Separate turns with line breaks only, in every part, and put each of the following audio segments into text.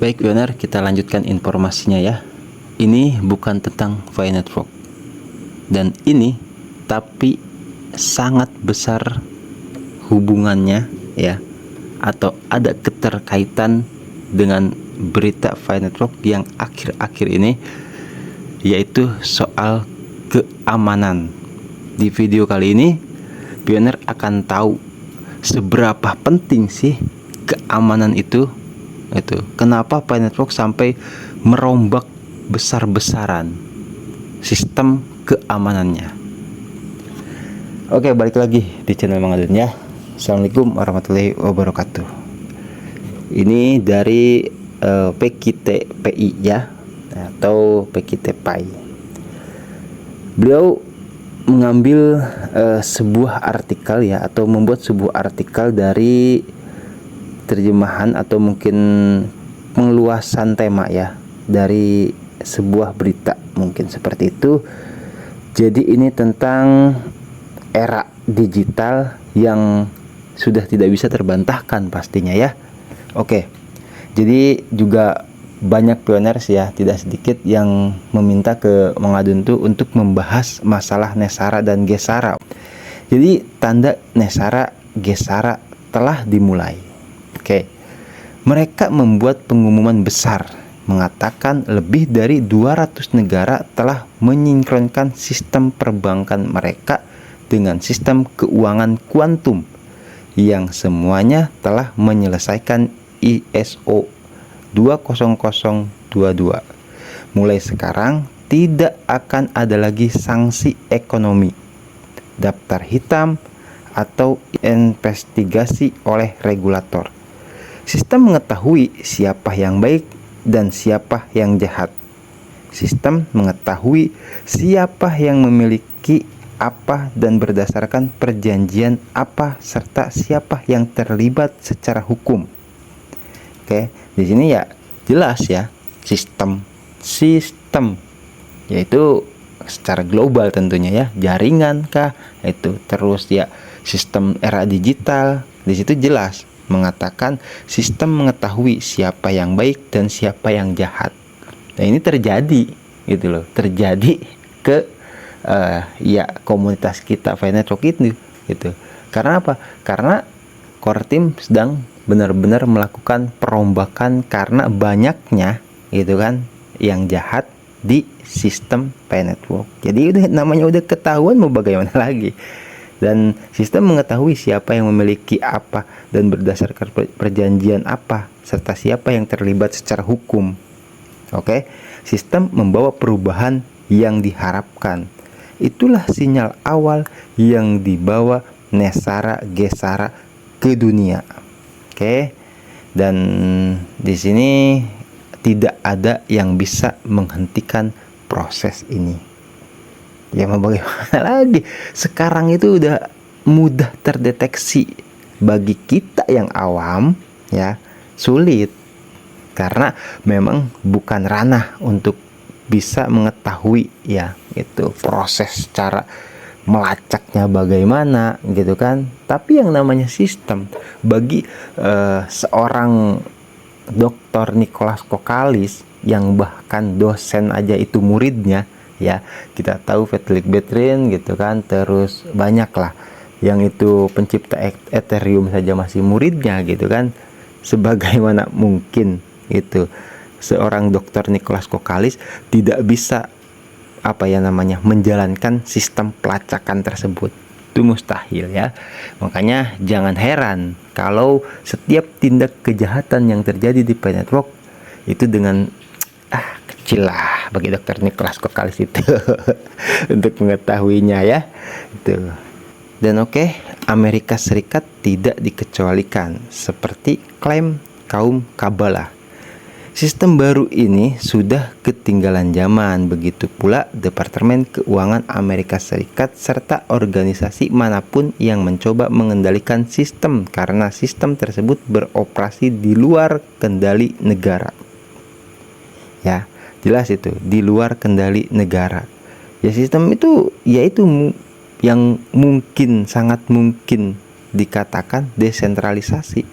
Baik Pioner, kita lanjutkan informasinya ya. Ini bukan tentang Pi Network. Dan ini tapi sangat besar hubungannya ya, atau ada keterkaitan dengan berita Pi Network yang akhir-akhir ini, yaitu soal keamanan. Di video kali ini Pioner akan tahu seberapa penting sih keamanan itu. Kenapa Pi Network sampai merombak besar-besaran sistem keamanannya. Oke, balik lagi di channel Mang Adun ya. Assalamualaikum warahmatullahi wabarakatuh. Ini dari PKTPI ya, atau PKTPI. Beliau mengambil sebuah artikel ya, atau membuat sebuah artikel dari terjemahan atau mungkin pengeluasan tema ya dari sebuah berita, mungkin seperti itu. Jadi ini tentang era digital yang sudah tidak bisa terbantahkan pastinya ya. Oke, jadi juga banyak pioners ya, tidak sedikit yang meminta ke Mang Adun tuh untuk membahas masalah Nesara dan Gesara. Jadi tanda Nesara Gesara telah dimulai. Oke, mereka membuat pengumuman besar mengatakan lebih dari 200 negara telah menyinkronkan sistem perbankan mereka dengan sistem keuangan kuantum yang semuanya telah menyelesaikan ISO 20022. Mulai sekarang tidak akan ada lagi sanksi ekonomi, daftar hitam, atau investigasi oleh regulator. Sistem mengetahui siapa yang baik dan siapa yang jahat. Sistem mengetahui siapa yang memiliki apa dan berdasarkan perjanjian apa, serta siapa yang terlibat secara hukum. Oke, di sini ya jelas ya, sistem yaitu secara global tentunya ya, jaringan kah itu, terus ya sistem era digital. Di situ jelas mengatakan sistem mengetahui siapa yang baik dan siapa yang jahat. Nah, ini terjadi gitu loh, terjadi ke ya komunitas kita Pi Network itu gitu. Karena apa? Karena core team sedang benar-benar melakukan perombakan karena banyaknya gitu kan yang jahat di sistem Pi Network. Jadi udah namanya udah ketahuan, mau bagaimana lagi. Dan sistem mengetahui siapa yang memiliki apa dan berdasarkan perjanjian apa, serta siapa yang terlibat secara hukum. Oke, sistem membawa perubahan yang diharapkan. Itulah sinyal awal yang dibawa Nesara Gesara ke dunia. Oke, dan di sini tidak ada yang bisa menghentikan proses ini. Ya mau bagaimana lagi, sekarang itu udah mudah terdeteksi. Bagi kita yang awam ya sulit, karena memang bukan ranah untuk bisa mengetahui ya itu proses cara melacaknya bagaimana gitu kan. Tapi yang namanya sistem, bagi seorang Dr. Nicholas Kokalis yang bahkan dosen aja itu muridnya ya, kita tahu Vitalik Buterin gitu kan, terus banyak lah yang itu pencipta Ethereum saja masih muridnya gitu kan. Sebagaimana mungkin itu seorang Dr. Nicholas Kokalis tidak bisa menjalankan sistem pelacakan tersebut. Itu mustahil ya. Makanya jangan heran kalau setiap tindak kejahatan yang terjadi di Pi Network itu dengan kecil lah bagi Dr. Nicholas Kokalis itu untuk mengetahuinya ya itu. Dan oke, Amerika Serikat tidak dikecualikan seperti klaim kaum Kabbalah. Sistem baru ini sudah ketinggalan zaman, begitu pula Departemen Keuangan Amerika Serikat serta organisasi manapun yang mencoba mengendalikan sistem, karena sistem tersebut beroperasi di luar kendali negara. Ya, jelas itu di luar kendali negara. Ya, sistem itu yaitu yang mungkin, sangat mungkin dikatakan desentralisasi.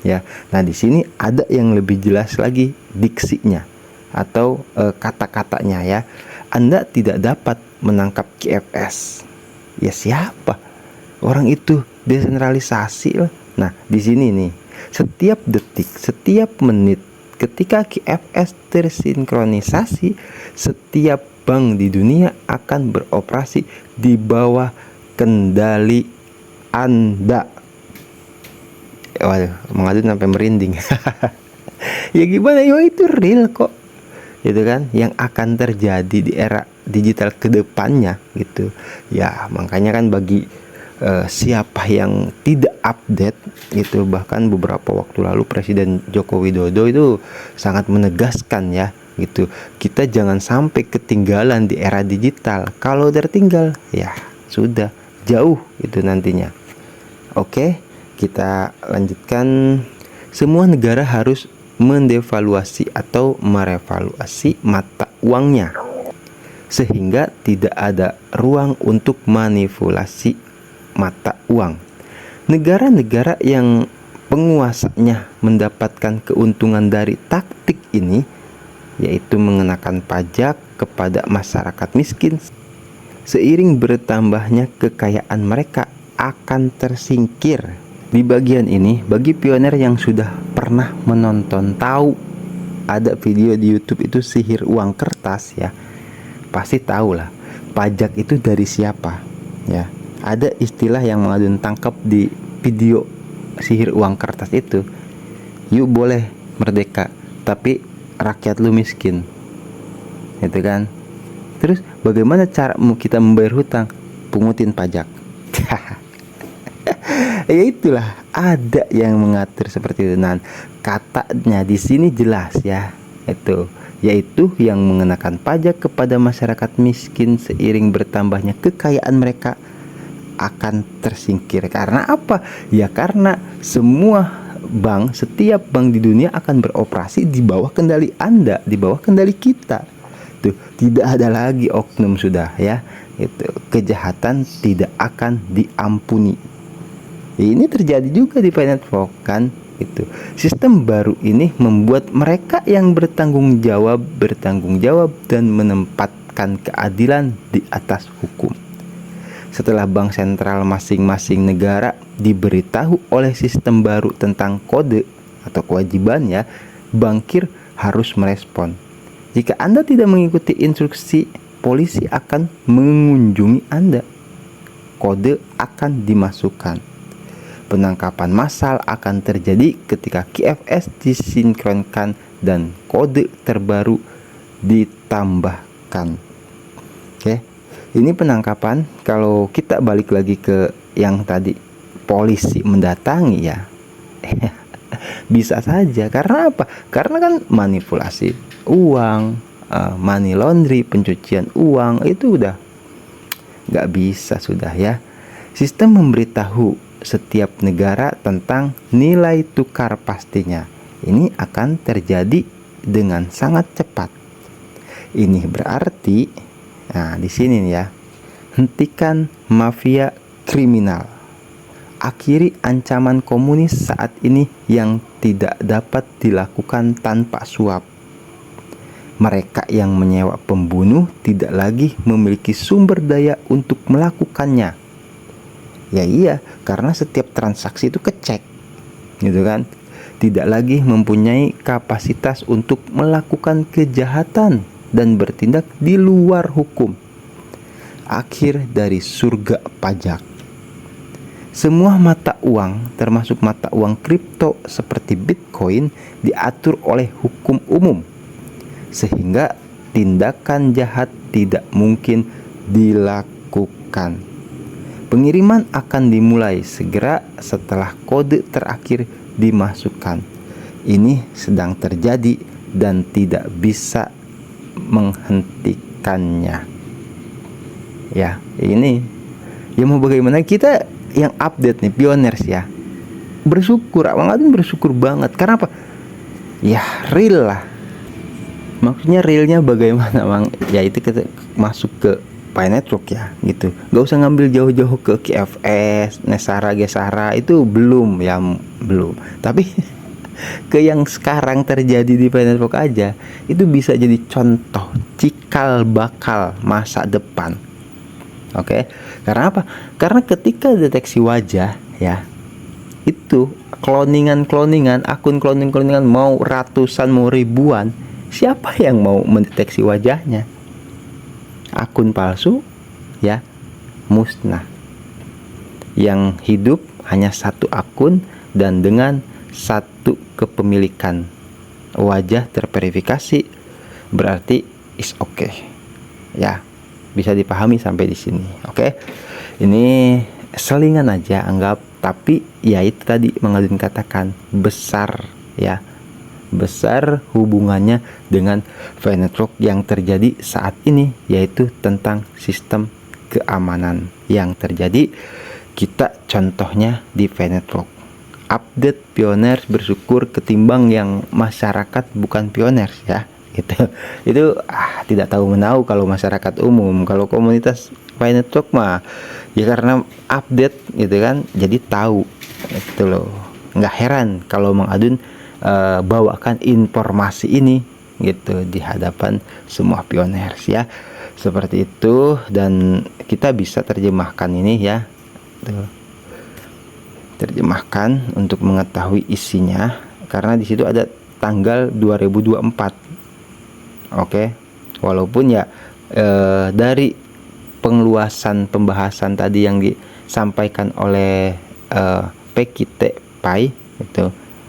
ya. Nah, di sini ada yang lebih jelas lagi diksinya atau kata-katanya ya. Anda tidak dapat menangkap QFS. Ya siapa? Orang itu desentralisasi lah. Nah, di sini nih, setiap detik, setiap menit ketika QFS tersinkronisasi, setiap bank di dunia akan beroperasi di bawah kendali Anda. Waduh, mengadu sampai merinding. Ya gimana, ya itu real kok, gitu kan, yang akan terjadi di era digital kedepannya gitu. Ya makanya kan bagi siapa yang tidak update gitu, bahkan beberapa waktu lalu Presiden Joko Widodo itu sangat menegaskan ya gitu, kita jangan sampai ketinggalan di era digital. Kalau tertinggal ya sudah jauh itu nantinya. Oke, kita lanjutkan. Semua negara harus mendevaluasi atau merevaluasi mata uangnya sehingga tidak ada ruang untuk manipulasi mata uang. Negara-negara yang penguasanya mendapatkan keuntungan dari taktik ini, yaitu mengenakan pajak kepada masyarakat miskin, seiring bertambahnya kekayaan mereka akan tersingkir. Di bagian ini, bagi pioner yang sudah pernah menonton, tahu ada video di YouTube itu sihir uang kertas ya, pasti tahu lah pajak itu dari siapa ya. Ada istilah yang mengadun tangkap di video sihir uang kertas itu, yuk boleh merdeka tapi rakyat lu miskin, gitu kan. Terus bagaimana cara kita membayar hutang? Pungutin pajak. Ya itulah, ada yang mengatur seperti itu. Nah, katanya di sini jelas ya, yaitu yang mengenakan pajak kepada masyarakat miskin seiring bertambahnya kekayaan mereka akan tersingkir. Karena apa? Ya karena semua bank, setiap bank di dunia akan beroperasi di bawah kendali Anda, di bawah kendali kita. Tuh, tidak ada lagi oknum sudah ya. Itu kejahatan tidak akan diampuni. Ini terjadi juga di Pinetwork kan. Itu sistem baru ini membuat mereka yang bertanggung jawab dan menempatkan keadilan di atas hukum. Setelah bank sentral masing-masing negara diberitahu oleh sistem baru tentang kode atau kewajibannya, bankir harus merespon. Jika Anda tidak mengikuti instruksi, polisi akan mengunjungi Anda. Kode akan dimasukkan. Penangkapan massal akan terjadi ketika QFS disinkronkan dan kode terbaru ditambahkan. Oke, ini penangkapan. Kalau kita balik lagi ke yang tadi, polisi mendatangi ya, bisa saja. Karena apa? Karena kan manipulasi uang, money laundry, pencucian uang, itu udah nggak bisa sudah ya. Sistem memberitahu setiap negara tentang nilai tukar pastinya. Ini akan terjadi dengan sangat cepat. Ini berarti, nah di sini nih ya, hentikan mafia kriminal. Akhiri ancaman komunis saat ini yang tidak dapat dilakukan tanpa suap. Mereka yang menyewa pembunuh tidak lagi memiliki sumber daya untuk melakukannya. Ya iya, karena setiap transaksi itu kecek, gitu kan. Tidak lagi mempunyai kapasitas untuk melakukan kejahatan dan bertindak di luar hukum. Akhir dari surga pajak. Semua mata uang, termasuk mata uang kripto seperti Bitcoin, diatur oleh hukum umum, sehingga tindakan jahat tidak mungkin dilakukan. Pengiriman akan dimulai segera setelah kode terakhir dimasukkan. Ini sedang terjadi dan tidak bisa menghentikannya. Ya, ini ya mau bagaimana, kita yang update nih, pioners ya, bersyukur, Abang Adun bersyukur banget. Karena apa? Ya real lah. Maksudnya realnya bagaimana Bang? Ya itu kita masuk ke Pi Network ya gitu. Gak usah ngambil jauh-jauh ke KFS, Nesara, Gesara, itu belum ya, belum. Tapi ke yang sekarang terjadi di Pi Network aja, itu bisa jadi contoh cikal bakal masa depan. Oke, karena apa? Karena ketika deteksi wajah ya, itu cloningan akun cloningan mau ratusan mau ribuan, siapa yang mau mendeteksi wajahnya? Akun palsu ya musnah. Yang hidup hanya satu akun dan dengan satu kepemilikan wajah terverifikasi, berarti is okay ya. Bisa dipahami sampai di sini. Oke. Ini selingan aja anggap, tapi ya itu tadi Mang Adun katakan besar ya. Besar hubungannya dengan Pi Network yang terjadi saat ini, yaitu tentang sistem keamanan yang terjadi. Kita contohnya di Pi Network. Update pioners bersyukur ketimbang yang masyarakat bukan pioners ya. Itu tidak tahu menahu kalau masyarakat umum. Kalau komunitas Pi Network mah ya karena update gitu kan, jadi tahu itu loh. Nggak heran kalau Mang Adun bawakan informasi ini gitu di hadapan semua pioners ya, seperti itu. Dan kita bisa terjemahkan ini ya tuh. Terjemahkan untuk mengetahui isinya, karena di situ ada tanggal 2024. Oke, walaupun ya dari pengeluasan pembahasan tadi yang disampaikan oleh PKT Pi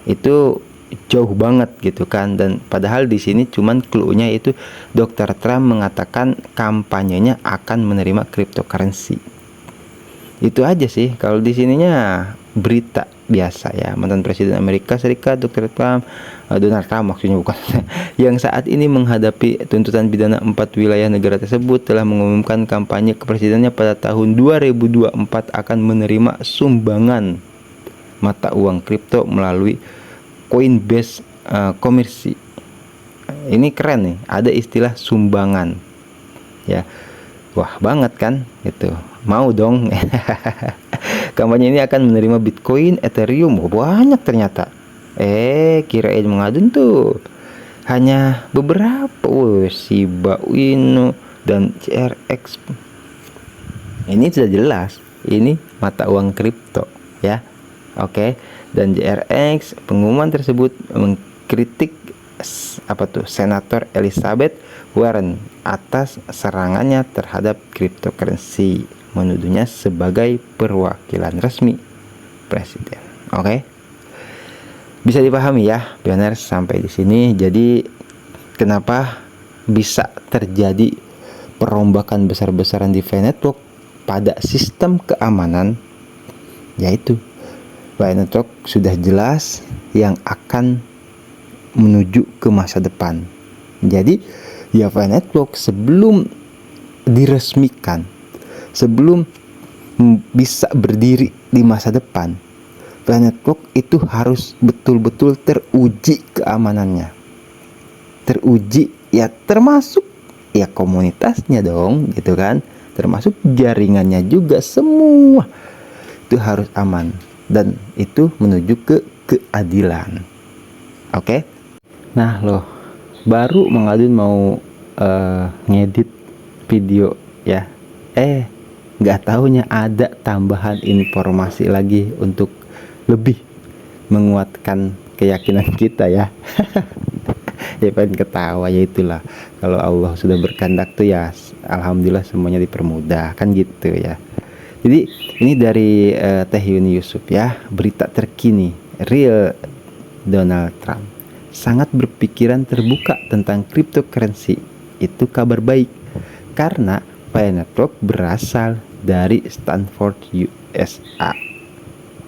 itu jauh banget gitu kan. Dan padahal di sini cuman clue-nya itu Dr. Trump mengatakan kampanyenya akan menerima cryptocurrency. Itu aja sih. Kalau di sininya berita biasa ya, mantan Presiden Amerika Serikat Dr. Trump, Donald Trump maksudnya bukan, yang saat ini menghadapi tuntutan pidana 4 wilayah negara tersebut telah mengumumkan kampanye kepresidenannya pada tahun 2024 akan menerima sumbangan mata uang kripto melalui Coinbase Commerce. Ini keren nih, ada istilah sumbangan ya. Wah banget kan gitu, mau dong. Kampanye ini akan menerima Bitcoin, Ethereum, banyak ternyata. Kirain Mang Adun tuh hanya beberapa. Shiba Inu dan CRX. Ini sudah jelas, ini mata uang kripto ya. Oke. Dan JRX, pengumuman tersebut mengkritik Senator Elizabeth Warren atas serangannya terhadap cryptocurrency, menuduhnya sebagai perwakilan resmi presiden. Oke. Bisa dipahami ya, pioners sampai di sini. Jadi kenapa bisa terjadi perombakan besar-besaran di Pi Network pada sistem keamanan, yaitu Pi Network sudah jelas yang akan menuju ke masa depan. Jadi ya Pi Network sebelum diresmikan, sebelum bisa berdiri di masa depan, Pi Network itu harus betul-betul teruji keamanannya. Teruji ya, termasuk ya komunitasnya dong gitu kan, termasuk jaringannya juga, semua itu harus aman. Dan itu menuju ke keadilan. Oke. Nah loh, baru Mang Adun mau ngedit video ya. Nggak taunya ada tambahan informasi lagi untuk lebih menguatkan keyakinan kita ya. Ya pengen ketawa, ya itulah. Kalau Allah sudah berkehendak tuh ya alhamdulillah semuanya dipermudah kan gitu ya. Jadi ini dari Teh Yuni Yusuf ya, berita terkini real Donald Trump sangat berpikiran terbuka tentang cryptocurrency. Itu kabar baik karena Pi Network berasal dari Stanford USA.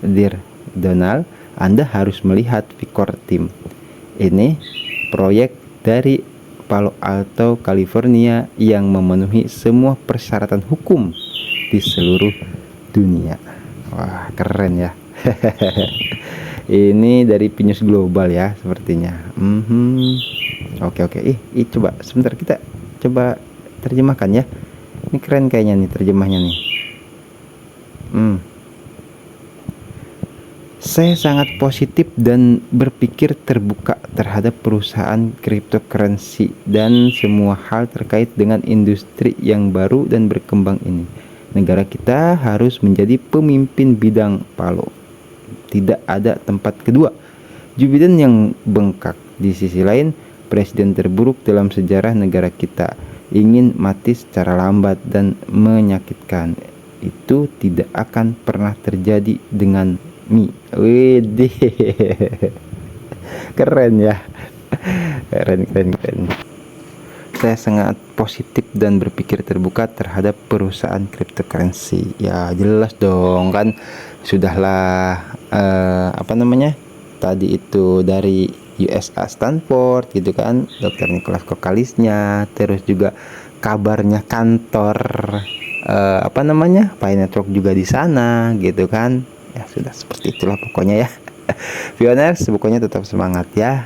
Dear Donald, Anda harus melihat Vicor Team. Ini proyek dari Palo Alto, California yang memenuhi semua persyaratan hukum di seluruh dunia. Wah keren ya. Ini dari Pinus Global ya sepertinya. Oke. Coba sebentar kita coba terjemahkan ya. Ini keren kayaknya nih terjemahnya nih. Saya sangat positif dan berpikir terbuka terhadap perusahaan cryptocurrency dan semua hal terkait dengan industri yang baru dan berkembang ini. Negara kita harus menjadi pemimpin bidang Palo. Tidak ada tempat kedua. Joe Biden yang bengkak. Di sisi lain, presiden terburuk dalam sejarah negara kita ingin mati secara lambat dan menyakitkan. Itu tidak akan pernah terjadi dengan Mi. Widih. Keren ya. Keren. Saya sangat positif dan berpikir terbuka terhadap perusahaan cryptocurrency. Ya jelas dong kan, sudahlah tadi itu dari USA Stanford gitu kan, Dr. Nicholas Kokalisnya, terus juga kabarnya kantor Pi Network juga di sana gitu kan. Ya sudah seperti itulah pokoknya ya. Pioners, pokoknya tetap semangat ya.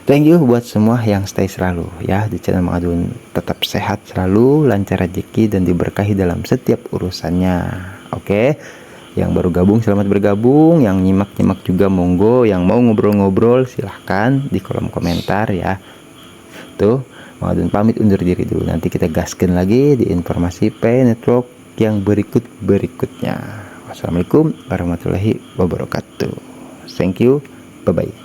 Thank you buat semua yang stay selalu ya di channel Mang Adun. Tetap sehat selalu, lancar rezeki dan diberkahi dalam setiap urusannya. Oke. Yang baru gabung selamat bergabung, yang nyimak juga monggo, yang mau ngobrol-ngobrol silahkan di kolom komentar ya. Tuh, Mang Adun pamit undur diri dulu. Nanti kita gaskan lagi di informasi Pi Network yang berikutnya. Wassalamualaikum warahmatullahi wabarakatuh. Thank you. Bye bye.